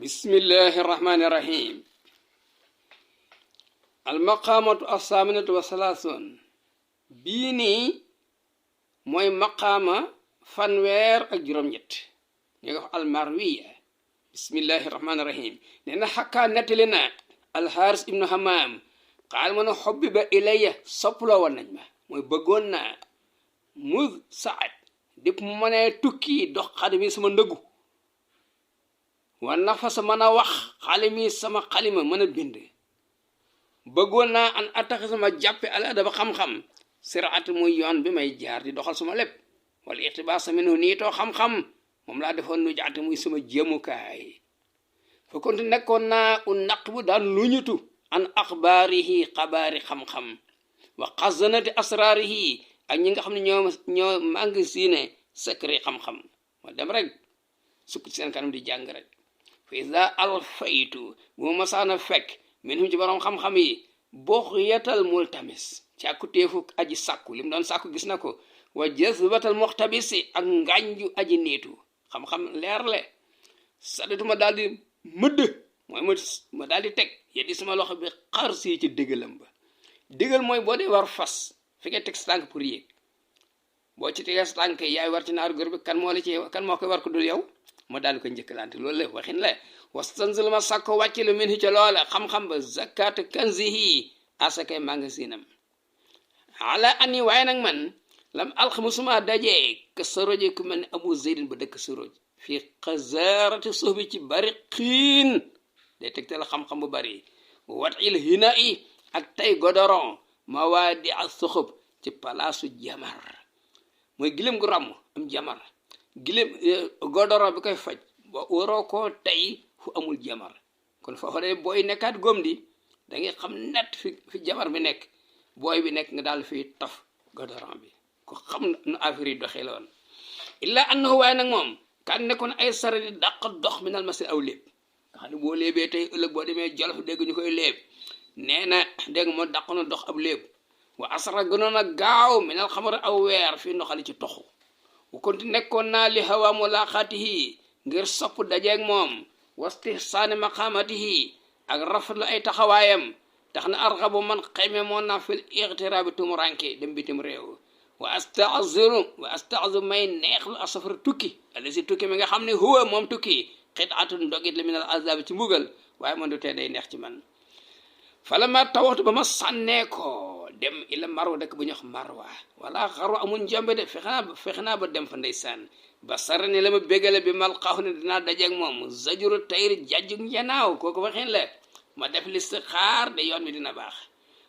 bismillahi irrahmani irrahim almaqaamatu assaminatu wa salaasun bii nii mooy maqaama fanweer ak juróom-ñett ñu nga wax almarwiya bismillahi irrahmani irrahim nee na xakkaa nettali na alxaaris ibnu hamaam xaal ma ne xobbi ba ilayya soppuloo woon nañ ma mooy bëggoon naa muz saat dépp mu mënee tukki dox xadimi sama ndëggu wa nafasa mën a wax xalimi sama xalima mën a bind bëggoon naa an attaxi sama jàppe al adaba xam-xam siraat muy yoon bi may jaar di doxal sama lépp wala ixtibaas minhu niitoo xam-xam moom laa defoon nu jaate muy sama jéemukaay fa konte nekkoon naa u naq bu daan luñutu an axbaarihi xabaari xam-xam wa xazanati asraarihi ak ñi nga xam ne ñoo magasin secret xam-xam ma dem rek sukk seen kanam di jàng rek fa iza alfaytu bu ma masaana fekk minhum ci borom xam-xam yi bughyatal multamis càkku téefu aji sàkku li mu doon sàkku gis na ko wa jazbatal muxtabisi ak ngànju aji niitu xam-xam leer le sadituma daal di mëdd mooy ma daal di teg yeddi sama loxo bi xar si ci dëggalam ba dëggal mooy boo dee war fas fi nga teg sa tànk pour yéeg boo ci tegee sa tànk yaay war ci naaru góor bi kan moo koy war ko dul yow ma daal di ko njëkkalante loolu la waxin la wastanzil ma sàkko wàcce lu min ca loola xam-xam ba zakat kanzihi asakay magasinam ala ani waaye nag man lam alxamusuma dajee ka saroje ku mel ne abu zeydin ba dëkk saroj fii xazarati suuf bi ci bari xiin day tegte la xam-xam bu bari wat il hina i ak tey godoron ma waa di ak soxub ci palaasu jamar mooy gilem gu ràmm am jamar gilem godoron bi koy faj ba waroo koo tey fu amul jamar kon foofu de booy nekkaat góom di da ngay xam net fi jamar bi nekk booy bi nekk nga daal fi taf godoron bi ko xam nu affaire yi doxee la woon illa annahu waaye nag moom kan nekkoon ay sara di dàq dox mi nal masi aw léeb nga xam ne boo léebee tey ëllëg boo demee Jolof dégg ñu koy léeb nee na dégg moo dàq na dox ab léeb wa asara gënoon a gaaw minal xamara aw weer fii ndoxali ci toxu bu konti nekkoon naa li hawa mulaqatihi ngir sopp dajeeg moom wastihsaani maqamatihi ak rafetlu ay taxawaayam tax na arxabu man xayme moon naa fil ixtiraabi tumuranke dem bitim réew wa asta'ziru may neexlu asafar tukki alasi tukki mi nga xam ne huwa moom tukki xitaatun ndogit la minal azabi ci mbugal waaye man du tee day neex ci man fala ma tawaxtu ba ma sànnee ko dem ila marwa dëkk bu ñu wax marwa wala xarwa amul njombe de fexe naa ba dem fa ndeysaan ba sara ni la ma bégale bi mal xaw ne dinaa dajeeg moom zajuru tayri jajjug njanaaw kooku waxin la ma def listixaar de yoon mi dina baax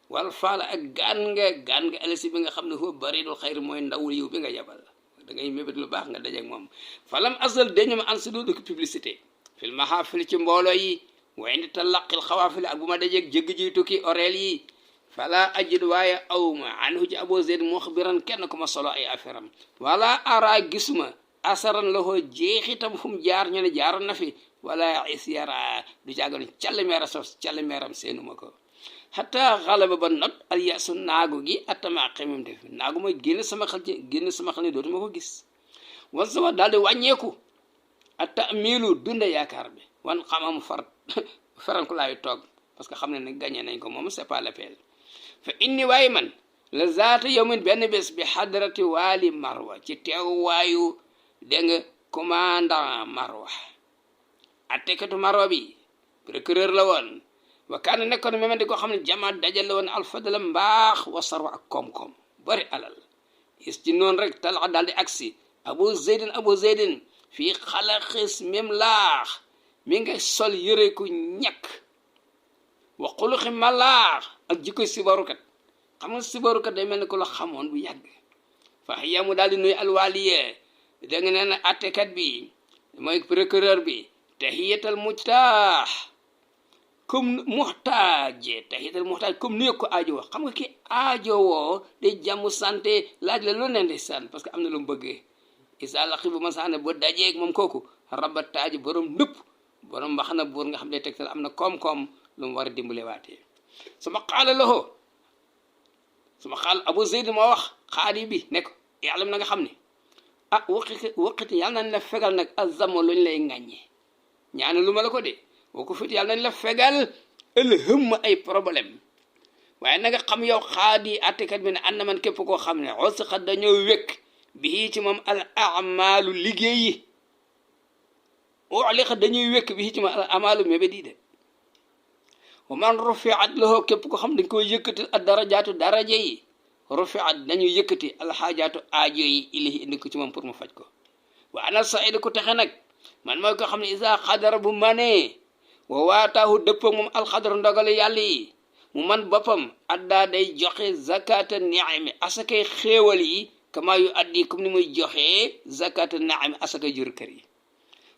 wal faala ak gaan nga alasi bi nga xam ne foofu baridul xayri mooy ndawul yiw bi nga yabal da ngay mébét lu baax nga dajeeg moom falam asal dañu ma an si duduk publicité fil mahafil ci mbooloo yi waaye ndi talaqil xawaafil ak bu ma dajeeg jëgg ji tukki oreel yi fala ajid waaye awma anhu ci Abu Zayd muxbiran kenn ku ma solo ay affaire am wala ara gisuma asaran loxoo jeexitam fu mu jaar ñu ne jaaroon na fi wala isyara du jàggoon calmeeram seenuma ko xata xalaba ba not al yasu naagu gi attama xemam def naagu mooy génn sama xel ni dootuma ko gis wan sama daal di wàññeeku atta miilu dunde yaakaar bi wan xamam faranku laayu toog parce que xam ne ne gagné nañ ko moom c'est pas l'appel fa inni waaye man la zaata yawmin benn bés bi xadrati waali marwa ci teewaayu dégg nga commandant marwa attekatu marwa bi procureur la woon wa kaana nekkoon même di ko xam ne jamaat dajale woon alfadala mbaax wa sarwa ak koom-koom bari alal is ci noonu rek talaxa daal di agsi abu zeydin fii xalaxis même laax mi nga sol yëre ku ñàkk wa xuluxi malaax ak jikkoy sibarukat xam nga sibarukat day mel ni ko la xamoon bu yàgg fa yamu daal di nuyu alwaaliye da nga nee na attekat bi mooy procureur bi tahiyatal mujtaax comme muxtaaj comme nuyu ko aajo woo xam nga ki aajo woo day jàmm santé laaj la lu ne ndeysaan parce que am na lu mu bëggee isa laqi bu ma saane ba dajeeg moom kooku raba taaji borom nëpp borom mbaxana buur nga xam ne tegtal am na koom-koom lu mu war a dimbale waatee suma xaal Abu Zayd moo wax xaadi bi ne ko yàlla na nga xam ne waqiti yàlla nañ la fegal nag azamo luñ lay ŋàññe ñaana lu ma la ko de boo ko fit yàlla nañ la fegal ëlhëm ay problème waaye na nga xam yow xaadi attekat bi ne ànd man képp koo xam ne usqat dañoo wékk bii ci moom al amalu liggéey yi uliqa dañuy wékk bii ci moom al amalu mébét yi de wa man rufiat lahu képp ko xam dañ koy yëkkati ak darajaatu daraja yi rufiat dañuy yëkkati alxaajaatu aajo yi ilahi indi ko ci moom pour mu faj ko wa ana said ku texe nag man mooy ko xam ne isa xadara bu manee wa waataahu dëppoo moom alxadar ndogale yàlla yi mu man boppam addaa day joxe zakata niami asakay xéewal yi kama yu addi comme ni muy joxe zakata niami asakay jur kër yi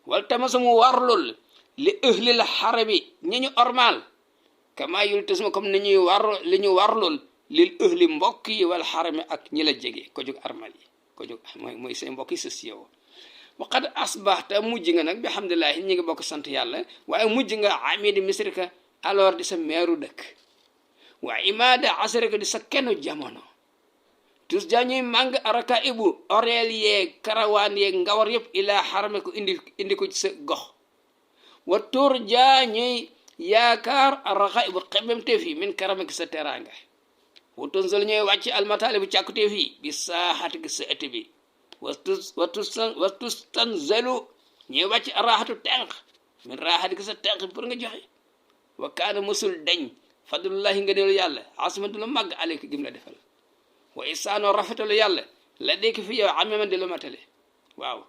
wal tamasa mu warlul li ëhlil xarabi ñi ñu ormal kama yul tasma comme ni ñuy li ñu warlul lil ëhli mbokk yi wal xarami ak ñi la jege ko jóg armal yi ko jóg mooy say mbokk yi sës yow waqad asbaxta mujj nga nag bi alhamdulilahi ñi ngi bokk sant yàlla waaye mujj nga amidi misrika alors di sa meeru dëkk waa imaada asrika di sa kenn jamono tus jañuy màng araka ibu oreel yeeg karawaan yeeg ngawar yëpp ilaa xarame ko indi ko ci sa gox wa tur jañuy yaakaar araka ibu xebemteef yi min karame ki sa teranga wa tunzal ñooy wàcc almataali bu càkkuteef yi bi saaxati gi sa ëtt bi wastus tanzalu ñuy wàcc raxatu tenq min raxati gi sa tenq pour nga joxe wa kaana musul dañ fadlullahi nga neelu yàlla asimatu lu màgg aleyka gim la defal wa isaanoo rafetalu yàlla la dekk fi yow ameman di lu matale waaw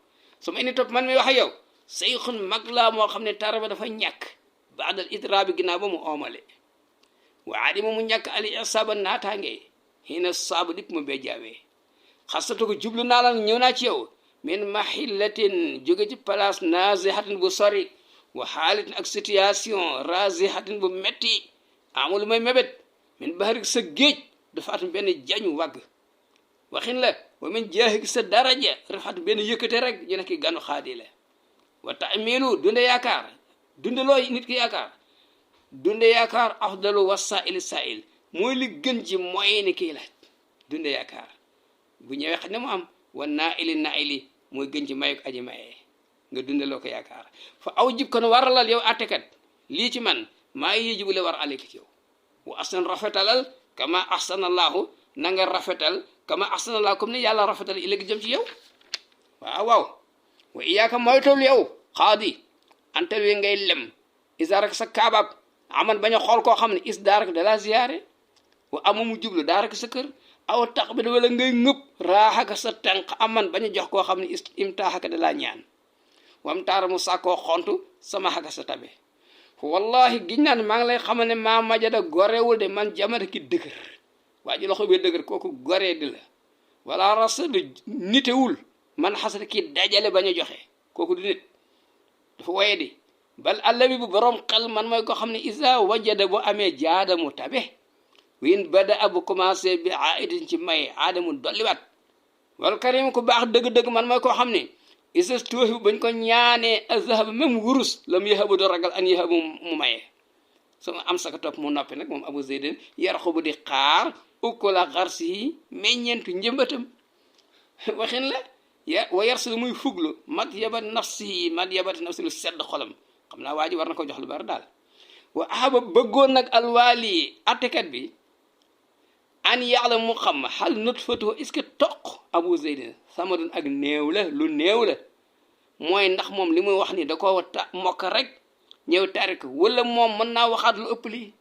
su ma indi topp man mi wax yow sayxun mag laa moo xam ne taraba dafa ñàkk baadal idrabi ginnaaw ba mu oomale waa di mu ñàkk ali asaba naataange xiina saabu dip mu bee jaawee xasatu ko jublu naa la ñëw naa ci yow min mahillatin jóge ci place nazihatin bu sori wa xaalitin ak situation razihatin bu metti amul may mébét min baxarik sa géej dafa atum benn jañu wàgg waxin la wa min jaaxik sa daraja dafa atum benn yëkkate rek ñu nekk ganu xaadi la wa taamilu dunde yaakaar dunde looy nit ki yaakaar dunde yaakaar afdalu wasaili sail mooy li gën ci mooy ni kii laaj dunde yaakaar bu ñëwee xaj ne mu am wa naili mooy gën ci mayuk aji mayee nga dunde loo ko yaakaar fa aw jib kon waralal yow attekat lii ci man maa ngi yëjibu le war aleyka ci yow wa ahsan rafetalal kama ahsanallahu na nga rafetal kama ahsanallahu comme ni yàlla rafetal illéegi jëm ci yow waaw wa iyaaka moytul yow xaadi antal wi ngay lem isaarak sa kaabab aman bañ a xool koo xam ne is daarak da la ziyaare wa ama mu jublu daarak sa kër aw tax bi da wala ngay ngëpp raaxaka sa tenq aman bañ a jox koo xam ne imtaaxaka da laa ñaan wam taara mu sàkkoo xontu sama xaka sa tabe wallahi giñ naan maa ngi lay xamal ne maa majada gorewul de man jamata ki dëgër waa ji loxo bi dëgër kooku goree di la wala rasa du nitewul man xasata ki dajale bañ a joxe kooku du nit dafa waye di bal àlla bi bu borom xel man mooy ko xam ne isa wajada bu amee jaada mu tabe win bada abu commencé bi aidin ci may aadamu dolliwaat wal karim ku baax dëgg-dëgg man mooy koo xam ne isa tuuxi bañ ko ñaanee azahab même wurus la mu yahabu do ragal an yahabu mu mayee sama am saka topp mu noppi nag moom abu zeydin yarxu bu di xaar ukkola xarsi yi meññeentu njëmbatam waxin la wa yarsu muy fuglu mat yabat nafsi lu sedd xolam xam naa waa ji war na ko jox lu bari daal wa ahaba bëggoon nag alwaali attekat bi an yàlla mu xam xal nutfatu est-ce que toq abu zeydin sama doon ak néew la lu néew la mooy ndax moom li muy wax ni da ko mokk rek ñëw tarik wala moom mën naa waxaat lu ëpp lii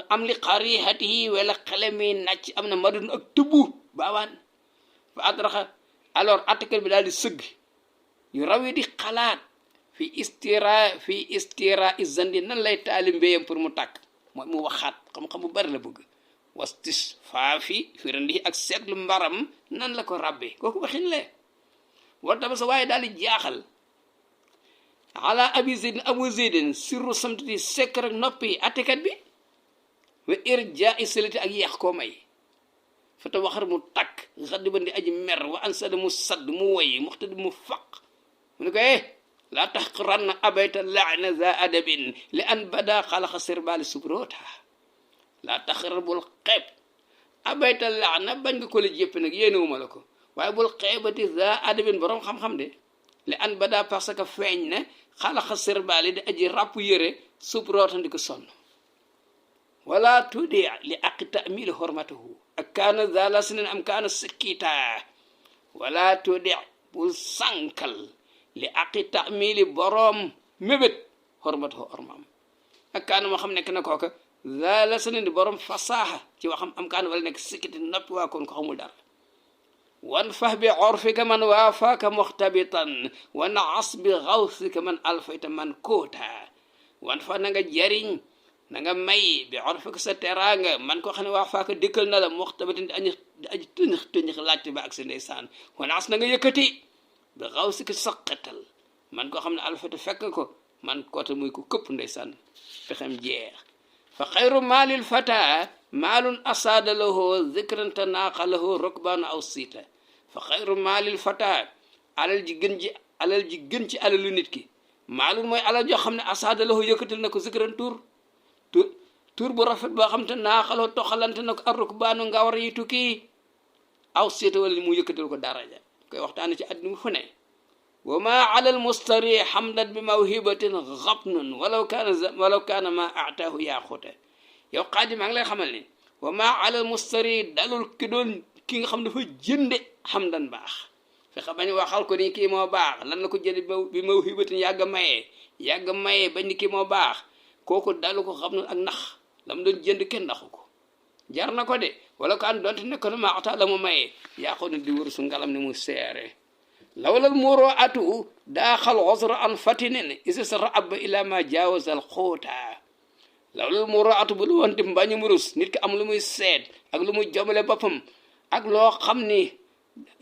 am li xarihatihi wala xele mi nàcc am na madun ak tubbu baawaan fa adraxa alors attekat bi daal di sëgg yu raw yi di xalaat fi istira izandi nan lay taali mbéyam pour mu tàkk mooy mu waxaat xam-xam bu bari la bëgg wastis faafi firandi ak seetlu mbaram nan la ko rabbe kooku waxin le war taba sa waaye daal di jaaxal ala abu zeydin sirru samtati sekk rek noppi attekat bi wa irja isalati ak yeex koo may fata waxar mu takk xaddi ba ndi aji mer wa ansada mu sadd mu woy muxtadi mu faq mu ne ko laa taxqiranna abayta laana za adabin li an bada xalaqa sirbaali subroota laa taxqiran bul xeeb abayta laana bañ nga ko la jépp nag yéenewuma la ko waaye bul xeebati za adabin borom xam-xam de li an bada parce que feeñ ne xalaxa sirbaali di aji ràpp yére sup rootandi ko sonn wala tudi li aqi tamili hormatahu ak kaana zala sinin am kaana sikkita wala tudi bu sànkal li aqi tamili boroom mébét hormatahu ormam ak kaana moo xam nekk na kooka zala sinin di boroom fasaaxa ci waxam am kaana wala nekk sikkiti noppi waa koon ko xamul dara wan fax bi orfika man waafaaka muxtabitan wa naas bi xawsika man alfayta man koota wan fa na nga jariñ na nga may bi orfika sa teraanga man koo xam ne waafaaka dikkal na la muxtabitan di aji tëñëx laajte ba ak sa ndeysaan wa naas na nga yëkkati bi xawsika saqatal man koo xam ne alfayta fekk ko man koota muy ko këpp ndeysaan pexem jeex fa xayru maalil fata maalun asaada lahu zikran tanaaqa lahu rukbaan aw siita fa xayru maalil fata alal ji gën ci alalu nit ki maalun mooy alal joo xam ne asaada lahu yëkkatal na ko zikran tur bu rafet boo xam te naaqa lahu toxalante na ko ar rukbaanu nga war yi tukki aw siita wala mu yëkkatal ko daraja koy waxtaane ci àddina fu ne wa ma ala al mustari hamdan bi mawhibatin xabnun walaw kaana ma ataahu yaa xuute yow xaadi maa ngi lay xamal ni wa ma ala al mustari dalul ki nga xam dafa jënde hamdan baax fexe bañ waxal ko ni kii moo baax lan la ko jënd bi mawhibatin yàgg maye bañ ni kii moo baax kooku dalu ko xam ak nax la mu doon jënd kenn naxu ko jar na ko de wala kaan donte nekk na ma ata la mu maye yaa ko ne di wër su ngalam ni mu seere lawlal muroo atu daaxal xosra an fatinin isa sa raaba ila ma jaawasal xoota lawlal muroo atu bu lu woon di mbañum rus nit ki am lu muy seet ak lu muy jomale boppam ak loo xam ni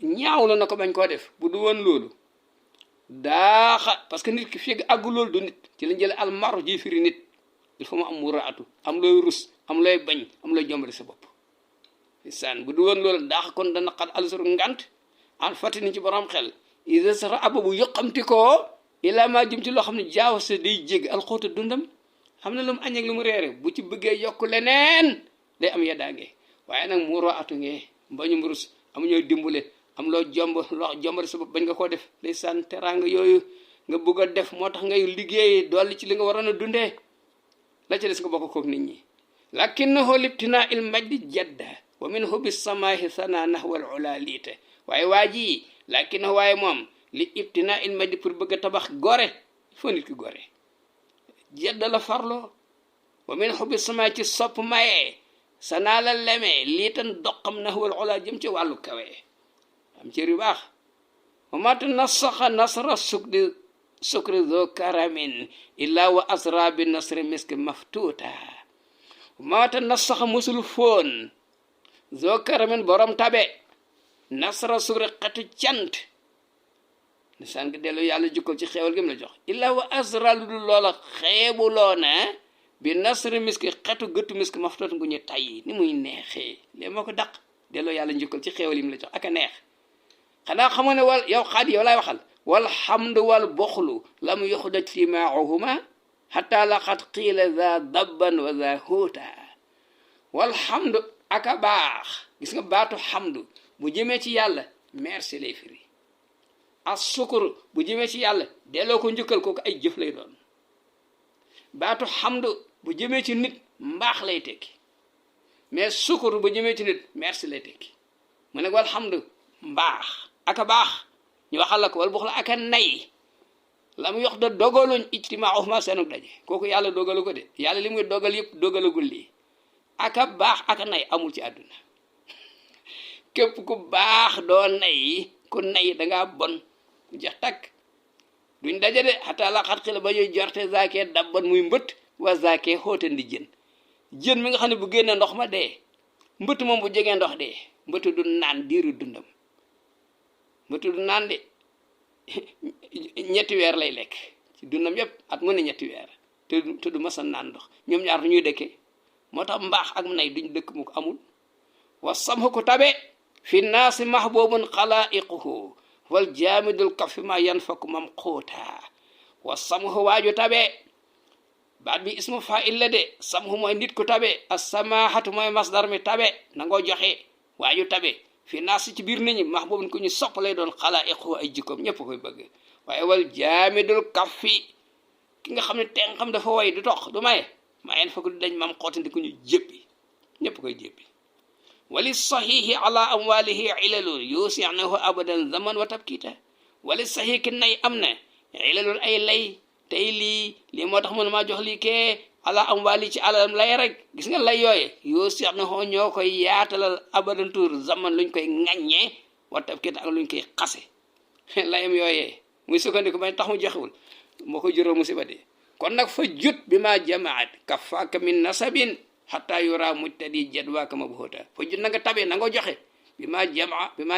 ñaaw la na ko bañ koo def bu du woon loolu daaxa parce que nit ki fii àggu loolu du nit ci lañ jële almaru ji firi nit il faut mu am muroo atu am looy rus am looy bañ am looy jomale sa bopp saan bu du woon loolu daaxa kon dana xat alsor ngant an fatini ci borom xel isa sara aba bu yoqamti koo ilaa maa jëm ci loo xam ne jaaw sa day jégg alxóota dundam xam ne lu mu añeeg lu mu reere bu ci bëggee yokk leneen day am yeddaange waaye nag muuroo atu ngee mbañum rus am ñooy dimbale am loo jombale sa bopp bañ nga koo def day sànn teraanga yooyu nga bëgg a def moo tax ngay liggéey dolli ci li nga waroon a dundee la ca des nga bokk kook nit ñi lakinnahu libtinaa il majdi jadda wa min hubbi samaahi sana nahwal ula liite waaye waa ji lakinnahu waaye moom li ibtinaa il majdi pour bëgg a tabax gore foo nit ki gore jadda la farloo wa min hubbi samaahi ci sopp mayee sanaa la lemee liitan doqam nahwal ula jëm ci wàllu kawe am cër yu baax wa mata nasaxa nasra sukri zo karamin illa wa asra bi nasri miski maftuuta wa mata nasaxa musul foon zo karamin borom tabe nasra sukri xetu cant ne saan nga dellu yàlla jukkal ci xeewal gi mu la jox illa wa asra lu dul loola xeebuloo na bi nasri miski xetu gëttu miski maftuuta gu ñu tayyi ni muy neexee léegi moo ko daq delloo yàlla njukkal ci xeewal yi mu la jox ak a neex xanaa xamoo ne wal yow xaadi yow laay waxal wal xamdu wal boxlu lam yuxdaj fi maahuma xata laqad qiila za dabban wa za huuta wal xamdu ak a baax gis nga baatu xamdu bu jëmee ci yàlla merci lay firi as sukur bu jëmee ci yàlla delloo ko njukkal kooku ay jëf lay doon baatu xamdu bu jëmee ci nit mbaax lay tekki mais sukur bu jëmee ci nit merci lay tekki mu ne wal xamdu mbaax aka baax ñu waxal la ko wala box la aka nay la mu yox da dogaluñ ijtimaahuma seenuk daje kooku yàlla dogalu ko de yàlla li muy dogal yëpp dogalagul lii aka baax aka nay amul ci àdduna képp ku baax doo nay ku nay dangaa bon ku jeex takk duñ daje de xataa la xat xila ba ñuy jorte zaakee dabban muy mbët wa zaakee xóotandi jën mi nga xam ne bu génne ndox ma dee mbëtt moom bu jegee ndox dee mbëtt du naan diiru dundam mbëtt du naan de ñetti weer lay lekk ci dundam yépp at mu ne ñetti weer te du masa naan ndox ñoom ñaar ñuy dëkkee moo tax mbaax ak nay duñ dëkk mu ko amul wa samhu ko tabe fi naasi mahbubun xalaiquhu wal jaamidul kafi ma yanfaku mam xuuta wa samhu waaju tabe baat bi ismu fa'il la de samhu mooy nit ku tabe as-samahatu mooy masdar mi tabe nangoo joxe waaju tabe fi naasi ci biir nit ñi mahbubun ku ñu sopp lay doon xalaiquhu ay jikkoom ñëpp koy bëgg waaye wal jaamidul kaffi ki nga xam ne ten xam dafa way du tox du maye mayeen fa ko du dañ maam xootandi ku ñu jéppi ñëpp koy jéppi wali saxiixi ala amwalihi ilalul yusianahu abadan zaman wa tabkita wali saxiix ki nay am na ilalul ay lay tey lii moo tax mënu maa jox lii kee ala amwali ci alalam lay rek gis nga lay yooye yusianahu ñoo koy yaatalal abadan tur zaman luñ koy ŋaññee wa tabkita ak luñ koy xase layam yooyee muy sukkandiku ba tax mu joxewul moo ko juróom musiba de kon nag fa jut bi ma jamaat kafaaka min nasabin hatta yura mujtadi jadwaaka mabhuta fa jut na nga tabee na nga joxe bi ma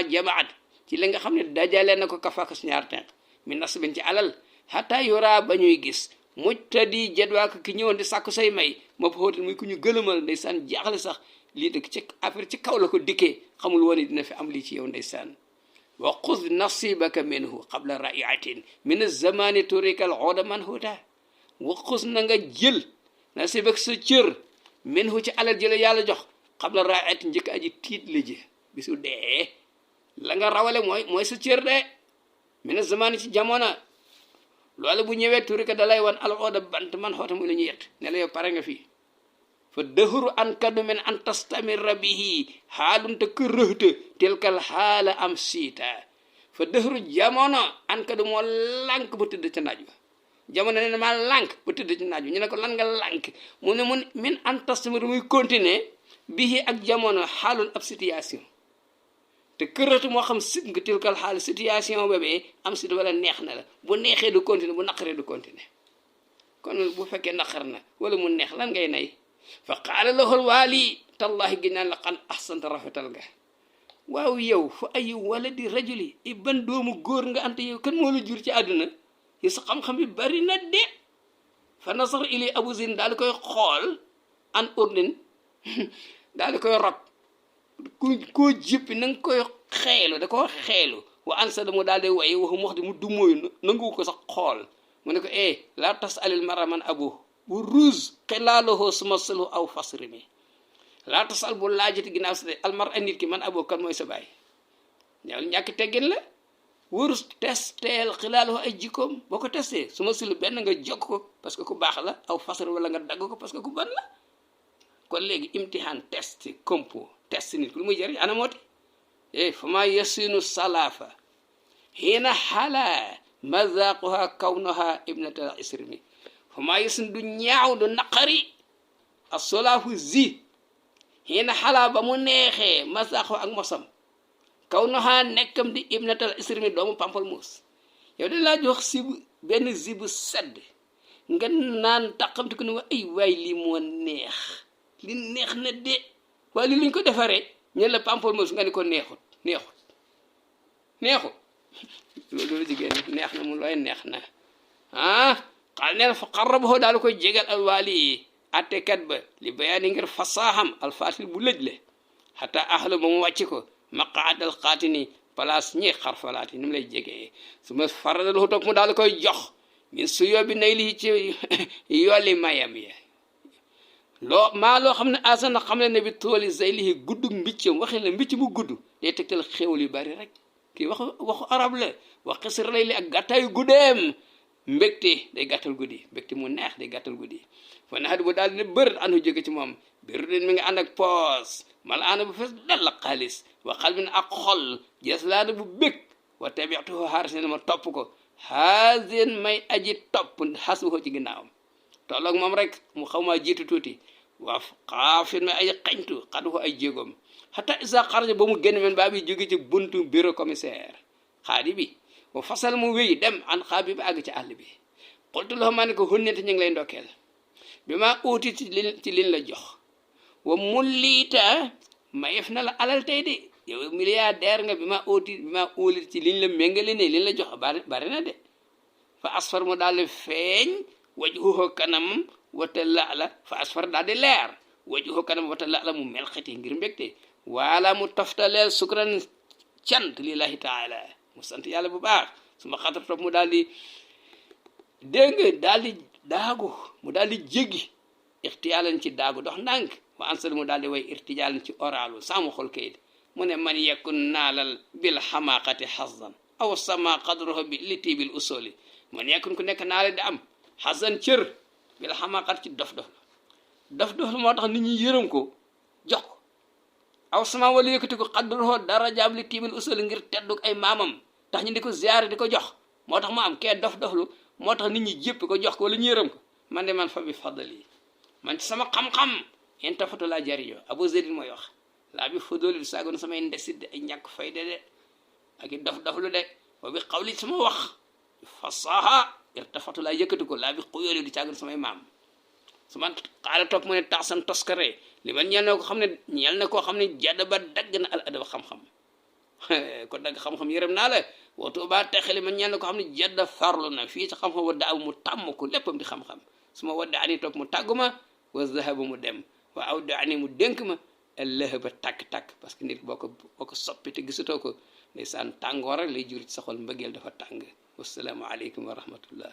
jamaat ci li nga xam ne dajale na ko kafaaka si ñaar tenq min nasabin ci alal hatta yura ba ñuy gis mujtadi jadwaaka ki ñëwoon di sàkku say may mabhuta muy ku ñu gëlëmal ndeysaan jaaxle sax lii dëkk ci affaire ci kaw la ko dikkee xamul woon dina fi am lii ci yow ndeysaan wa xuz nasibaka minhu qabla raiatin min azamani turika al oda manhuta wa xuz na nga jël nasibaka sa cër minhu ci alal jële yàlla jox qabla raiatin njëkk aji tiit la ji bisu dee la nga rawale mooy sa cër de min azamani ci jamono loolu bu ñëwee turika dalay wan al oda bant man xoota muy la ñu yett ne la yow pare nga fii fa dëhru an kadu min an tastamira bihi xaalunte ka rëhte telkal xaala am siita fa dëhru jamono an kadu moo lànk ba tëdd ca naaj wa jamono ne maa lànk ba tëdd ca naaj wa ñu ne ko lan nga lànk mu ne mun min an tastamira muy continuer bihi ak jamono xaalun ab situation te kërëtu moo xam sit nga telkal xaala situation boobee am siita wala neex na la bu neexee du continuer bu naqaree du continuer kon bu fekkee naqar na wala mu neex lan ngay nay fa qaala lahu alwaali tallahi ginnaan la xan ahsanta rafetal nga waaw yow fa ay waladi rajuli i ban doomu góor nga ante yow kan moo la jur ci àdduna yi sa xam-xam bi bari na de fa nasar ili abu zin daal di koy xool an urdin daal di koy rob koo jippi na nga koy xeelu da ko xeelu wa ansa da mu daal di way waxum wax di mu dumóoyu nangu ko sax xool mu ne ko la tas alil mara man abu bu ruus xilaalohoo suma selu aw fasri mi laa tasal bu laajati ginnaaw si de almar a nit ki man aboo kan mooy sa baay ñëwal ñàkk teggin la wurus testeel xilaalohoo ay jikkoom boo ko testé suma selu benn nga jokk ko parce que ku baax la aw fasri wala nga dagg ko parce que ku ban la kon léegi imtihaan test compo test nit ku lu muy jëriñ ana mooti fa ma yasinu salaafa xiina xala mazaquha kawnaha ibnatal isrimi fama yesun du ñaaw du naqari asolaafu zi xiina xalaa ba mu neexee masaaxo ak mosam kaw noxaa nekkam di ibnatal isrimi doomu pampal muus yow da laa jox sibu benn zibu sedd nga naan taqamti ko ne wa ay waay lii moo neex li neex na de waaye li luñ ko defaree ñu la pampal muus nga ni ko neexut loolu jigéen neex na mu looy neex na xaal neen fa xarrabahu daal koy jégal alwaali attekat ba li bayaani ngir fasaaxam alfatil bu lëj le xataa ahlu ba mu wàcc ko maqaadal xaatini place ñi xarfalaati ni mu lay jegee su ma faradal hu toog mu daal koy jox min su yóbbi nay lii ci yolli mayam ya loo xam ne asana xam ne bi tooli zay lii guddug mbiccam waxi la mbicc mu gudd day tegtal xéewal yu bari rek kii waxu arab la wax xisir lay li ak gàttaayu guddeem mbégte day gàttal guddi mbégte mu neex day gàttal guddi fa naxat bu daal di ne bër anu jóge ci moom biru den mi nga ànd ak poos mala ana bu fees dal la xaalis wa xal bi ne ak xol jes laana bu bég wa tabiatuhu xaaris ne ma topp ko xaasin may aji topp xas bu ko ci ginnaawam tolloog moom rek mu xaw maa jiitu tuuti waa xaafin may aji xañtu xadu ko ay jéegoom xata isa xaraja ba mu génn men baa bi jóge ci buntu bureau commissaire xaadi bi wa fasal mu wéy dem an xaa bi ba àgg ci àll bi xultu loo ma ne ko hunnente ñu ngi lay ndokkeel bi maa uuti ci liñ la jox wa mulliita mayef na la alal tey de yow milliardaire nga bi maa uulit ci liñ la méngale ne liñ la jox bari na de fa asfar mu daal di feeñ wajhuhu kanam wata la fa asfar daal di leer wajhuhu kanam wata la mu melxeti ngir mbégte wala mu toftaleel sukran cant lillahi taala mu sant yàlla bu baax su ma xatar topp mu daal di dégg nga daal di daagu mu daal di jéggi ixtiyaalan ci daagu dox ndànk wa ansal mu daal di way irtijaalan ci oraalu saamu xol kayit mu ne man yakun naalal bil xamaaqati xasdan aw sama qadruhu bi li tibil usuli man yakun ku nekk naa di am xasan cër bi la xamaqat ci dof moo tax nit ñi yërëm ko jox ko aw sama wala yëkkati ko qadruhu darajaam li tibil usuli ngir tedduk ay maamam tax ñu di ko ziyaare di ko jox moo tax mu am kee dof-doflu moo tax nit ñi jéppi ko jox ko wala ñu yërëm ko man de man fa bi fadli man ci sama xam-xam yéen tafatu laa jariñoo Abu Zaydin mooy wax laa bi fudulil saagoon samay ndesit de ay ñàkk fayda de ak i dof-doflu de wa bi xawli sama wax fasaha irtafatu laa yëkkati ko laa bi xuyóoli du caagoon samay maam su man xaala topp mu ne taxsan toskare li man ñeel na ko xam ne ñeel na koo xam ne jadd ba dagg na al adaba xam-xam ko dagg xam-xam yërëm naa la wootu baa texeli man ñeel na koo xam ne jadd farlu na fii ci xam-xam wadda aw mu tàmm ko léppam di xam-xam su ma wadda ani topp mu tàggu ma wa zahaba mu dem wa aw da ani mu dénk ma allah ba tàkk-tàkk parce que nit boo ko soppi te gisatoo ko ndeysaan tàngoor rek lay jur ci sa xol mbëggeel dafa tàng wasalaamu aleykum wa rahmatullah